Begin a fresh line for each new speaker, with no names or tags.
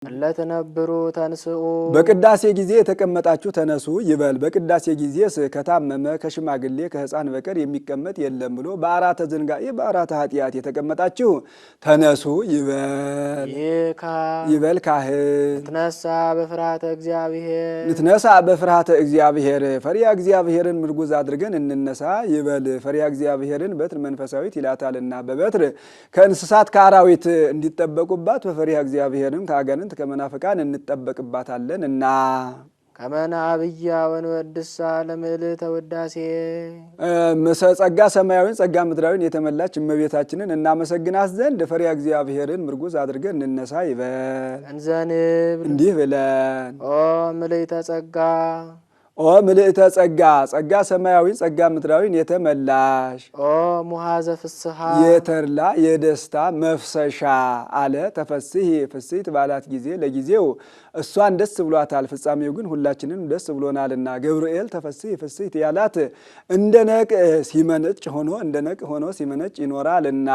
ለተነብሩ ተንስኡ
በቅዳሴ ጊዜ የተቀመጣችሁ ተነሱ ይበል። በቅዳሴ ጊዜስ ከታመመ ከሽማግሌ ከሕፃን በቀር የሚቀመጥ የለም ብሎ በአራተ ዝንጋኤ በአራተ ኃጢአት የተቀመጣችሁ ተነሱ ይበል ካህን።
ንትነሳ በፍርሃተ እግዚአብሔር
ንትነሳ በፍርሃተ እግዚአብሔር ፈሪሃ እግዚአብሔርን ምርጉዝ አድርገን እንነሳ ይበል። ፈሪሃ እግዚአብሔርን በትር መንፈሳዊት ይላታልና በበትር ከእንስሳት ከአራዊት እንዲጠበቁባት በፈሪሃ እግዚአብሔርም ከአጋንንት ከመናፍቃን እንጠበቅባታለን እና
ከመና አብያ ወንወድሳ ለምልዕተ ውዳሴ
ጸጋ ሰማያዊን ጸጋ ምድራዊን የተመላች እመቤታችንን እናመሰግናት ዘንድ ፈሪሃ እግዚአብሔርን ምርጉዝ አድርገን እንነሳ ይበል።
እንዘንብል
እንዲህ ብለን
ኦ ምልዕተ ጸጋ
ኦ ምልዕተ ጸጋ ጸጋ ሰማያዊን ጸጋ ምድራዊን የተመላሽ
ኦ ሙሃዘ ፍስሐ
የተርላ የደስታ መፍሰሻ አለ። ተፈስሒ ፍስሕት ባላት ጊዜ ለጊዜው እሷን ደስ ብሏታል፣ ፍጻሜው ግን ሁላችንን ደስ ብሎናልና ገብርኤል ተፈስሒ ፍስሕት ያላት እንደ ነቅ ሲመነጭ ሆኖ እንደ ነቅ ሆኖ ሲመነጭ ይኖራልና